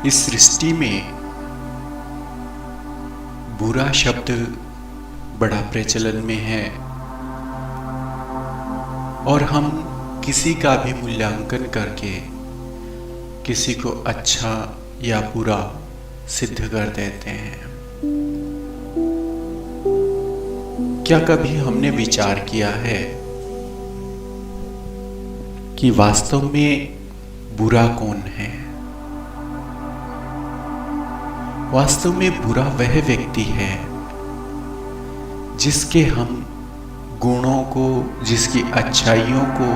इस सृष्टि में बुरा शब्द बड़ा प्रचलन में है और हम किसी का भी मूल्यांकन करके किसी को अच्छा या बुरा सिद्ध कर देते हैं। क्या कभी हमने विचार किया है कि वास्तव में बुरा कौन है? वास्तव में बुरा वह व्यक्ति है जिसके हम गुणों को, जिसकी अच्छाइयों को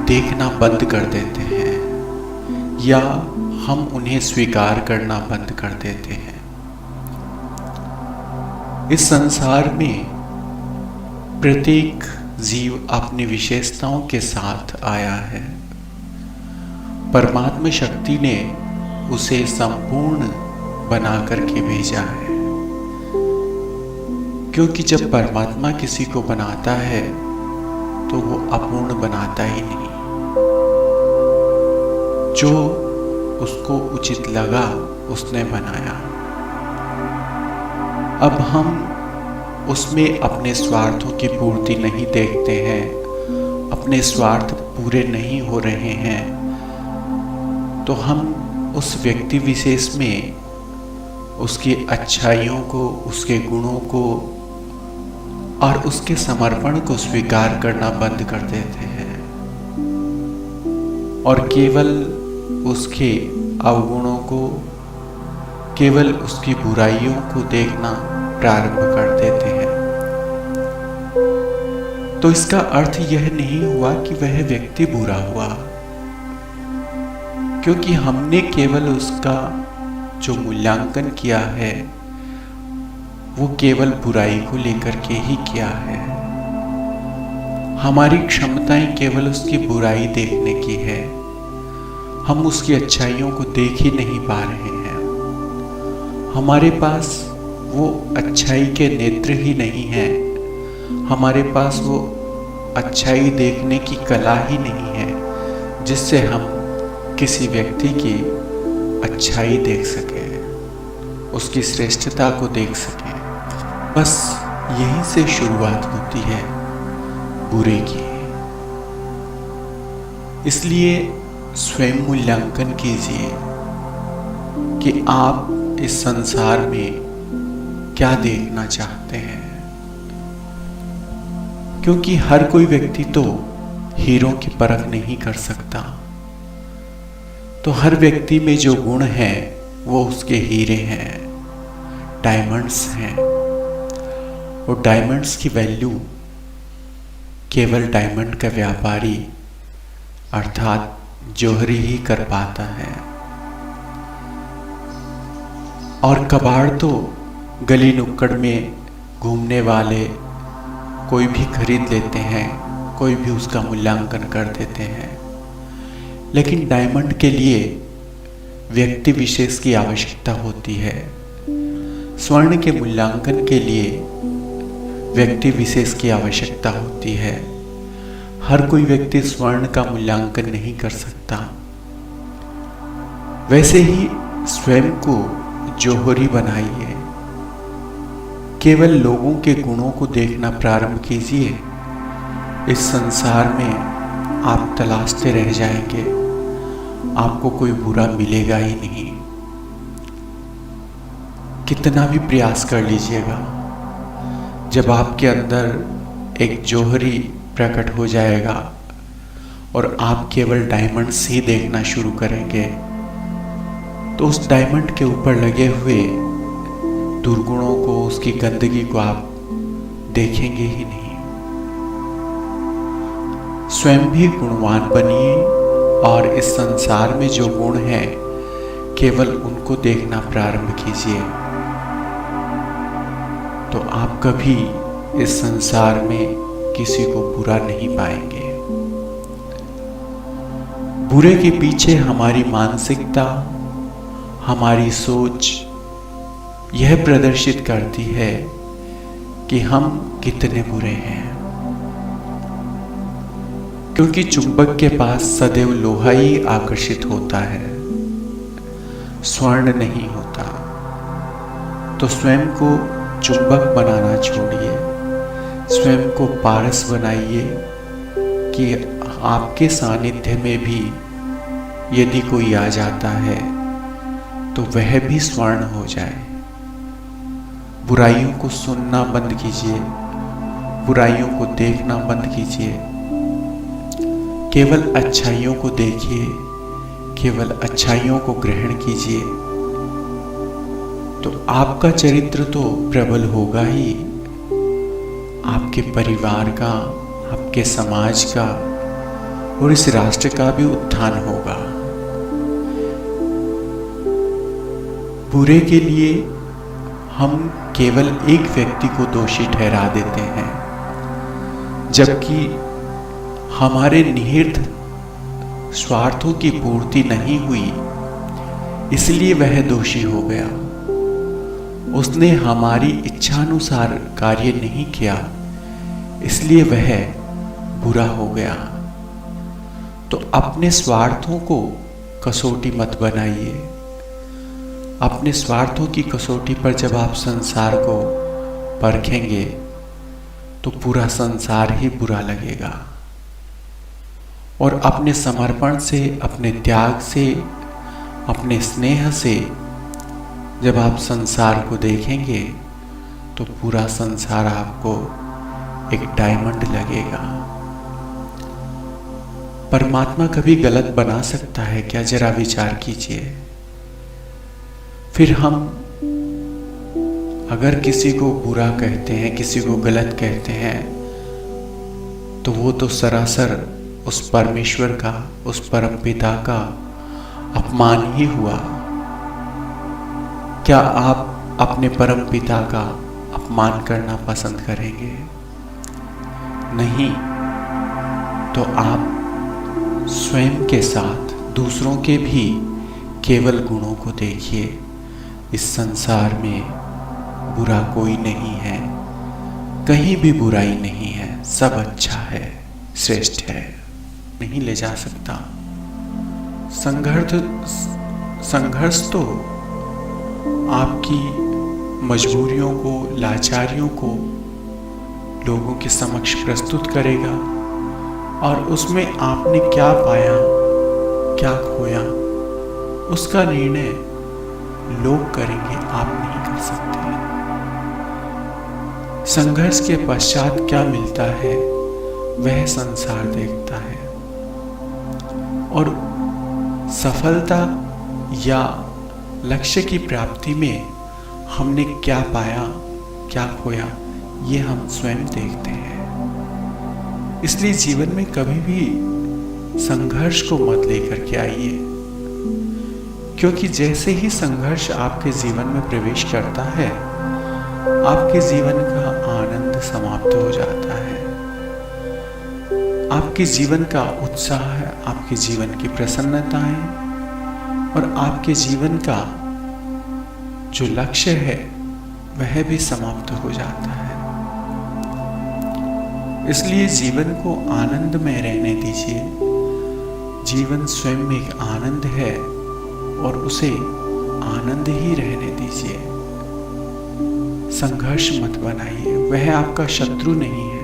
देखना बंद कर देते हैं या हम उन्हें स्वीकार करना बंद कर देते हैं। इस संसार में प्रत्येक जीव अपनी विशेषताओं के साथ आया है। परमात्मा शक्ति ने उसे संपूर्ण बना करके भेजा है, क्योंकि जब परमात्मा किसी को बनाता है तो वो अपूर्ण बनाता ही नहीं। जो उसको उचित लगा उसने बनाया। अब हम उसमें अपने स्वार्थों की पूर्ति नहीं देखते हैं, अपने स्वार्थ पूरे नहीं हो रहे हैं, तो हम उस व्यक्ति विशेष में उसकी अच्छाइयों को, उसके गुणों को और उसके समर्पण को स्वीकार करना बंद कर देते हैं और केवल उसके अवगुणों को, केवल उसकी बुराइयों को देखना प्रारंभ कर देते हैं। तो इसका अर्थ यह नहीं हुआ कि वह व्यक्ति बुरा हुआ, क्योंकि हमने केवल उसका जो मूल्यांकन किया है वो केवल बुराई को लेकर के ही किया है। हमारी क्षमताएं केवल उसकी बुराई देखने की है, हम उसकी अच्छाइयों को देख ही नहीं पा रहे हैं। हमारे पास वो अच्छाई के नेत्र ही नहीं है, हमारे पास वो अच्छाई देखने की कला ही नहीं है जिससे हम किसी व्यक्ति की अच्छाई देख सकें, उसकी श्रेष्ठता को देख सकें। बस यहीं से शुरुआत होती है बुरे की। इसलिए स्वयं मूल्यांकन कीजिए कि आप इस संसार में क्या देखना चाहते हैं, क्योंकि हर कोई व्यक्ति तो हीरों की परख नहीं कर सकता। तो हर व्यक्ति में जो गुण हैं वो उसके हीरे हैं, डायमंड्स हैं। और डायमंड्स की वैल्यू केवल डायमंड का व्यापारी अर्थात जौहरी ही कर पाता है। और कबाड़ तो गली नुक्कड़ में घूमने वाले कोई भी खरीद लेते हैं, कोई भी उसका मूल्यांकन कर देते हैं। लेकिन डायमंड के लिए व्यक्ति विशेष की आवश्यकता होती है। स्वर्ण के मूल्यांकन के लिए व्यक्ति विशेष की आवश्यकता होती है। हर कोई व्यक्ति स्वर्ण का मूल्यांकन नहीं कर सकता। वैसे ही स्वयं को जौहरी बनाइए, केवल लोगों के गुणों को देखना प्रारंभ कीजिए। इस संसार में आप तलाशते रह जाएंगे, आपको कोई बुरा मिलेगा ही नहीं। कितना भी प्रयास कर लीजिएगा, जब आपके अंदर एक जौहरी प्रकट हो जाएगा और आप केवल डायमंड्स ही देखना शुरू करेंगे, तो उस डायमंड के ऊपर लगे हुए दुर्गुणों को, उसकी गंदगी को आप देखेंगे ही नहीं। स्वयं भी गुणवान बनिए और इस संसार में जो गुण हैं केवल उनको देखना प्रारंभ कीजिए, तो आप कभी इस संसार में किसी को बुरा नहीं पाएंगे। बुरे के पीछे हमारी मानसिकता, हमारी सोच यह प्रदर्शित करती है कि हम कितने बुरे हैं। क्योंकि चुंबक के पास सदैव लोहा ही आकर्षित होता है, स्वर्ण नहीं होता। तो स्वयं को चुंबक बनाना छोड़िए, स्वयं को पारस बनाइए कि आपके सानिध्य में भी यदि कोई आ जाता है तो वह भी स्वर्ण हो जाए। बुराइयों को सुनना बंद कीजिए, बुराइयों को देखना बंद कीजिए, केवल अच्छाइयों को देखिए, केवल अच्छाइयों को ग्रहण कीजिए। तो आपका चरित्र तो प्रबल होगा ही, आपके परिवार का, आपके समाज का और इस राष्ट्र का भी उत्थान होगा। बुरे के लिए हम केवल एक व्यक्ति को दोषी ठहरा देते हैं, जबकि हमारे निहित स्वार्थों की पूर्ति नहीं हुई, इसलिए वह दोषी हो गया। उसने हमारी इच्छानुसार कार्य नहीं किया, इसलिए वह बुरा हो गया। तो अपने स्वार्थों को कसौटी मत बनाइए। अपने स्वार्थों की कसौटी पर जब आप संसार को परखेंगे तो पूरा संसार ही बुरा लगेगा। और अपने समर्पण से, अपने त्याग से, अपने स्नेह से जब आप संसार को देखेंगे तो पूरा संसार आपको एक डायमंड लगेगा। परमात्मा कभी गलत बना सकता है क्या? जरा विचार कीजिए। फिर हम अगर किसी को बुरा कहते हैं, किसी को गलत कहते हैं, तो वो तो सरासर उस परमेश्वर का, उस परम पिता का अपमान ही हुआ। क्या आप अपने परम पिता का अपमान करना पसंद करेंगे? नहीं। तो आप स्वयं के साथ दूसरों के भी केवल गुणों को देखिए। इस संसार में बुरा कोई नहीं है, कहीं भी बुराई नहीं है, सब अच्छा है, श्रेष्ठ है, नहीं ले जा सकता। संघर्ष तो आपकी मजबूरियों को, लाचारियों को लोगों के समक्ष प्रस्तुत करेगा, और उसमें आपने क्या पाया, क्या खोया, उसका निर्णय लोग करेंगे, आप नहीं कर सकते। संघर्ष के पश्चात क्या मिलता है वह संसार देखता है, और सफलता या लक्ष्य की प्राप्ति में हमने क्या पाया, क्या खोया, ये हम स्वयं देखते हैं। इसलिए जीवन में कभी भी संघर्ष को मत लेकर के आइए, क्योंकि जैसे ही संघर्ष आपके जीवन में प्रवेश करता है, आपके जीवन का आनंद समाप्त हो जाता है। आपके जीवन का उत्साह, आपके जीवन की प्रसन्नताएं और आपके जीवन का जो लक्ष्य है वह भी समाप्त हो जाता है। इसलिए जीवन को आनंद में रहने दीजिए। जीवन स्वयं एक आनंद है और उसे आनंद ही रहने दीजिए। संघर्ष मत बनाइए, वह आपका शत्रु नहीं है।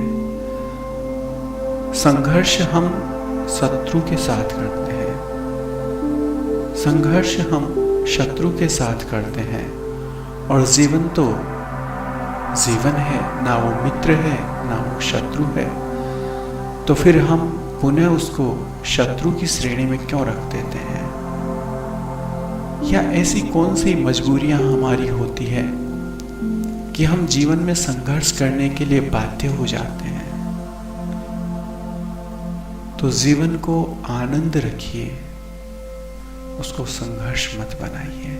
संघर्ष हम शत्रु के साथ करते हैं, संघर्ष हम शत्रु के साथ करते हैं, और जीवन तो जीवन है, ना वो मित्र है ना वो शत्रु है। तो फिर हम पुनः उसको शत्रु की श्रेणी में क्यों रख देते हैं? या ऐसी कौन सी मजबूरियां हमारी होती है कि हम जीवन में संघर्ष करने के लिए बाध्य हो जाते हैं? तो जीवन को आनंद रखिए, उसको संघर्ष मत बनाइए।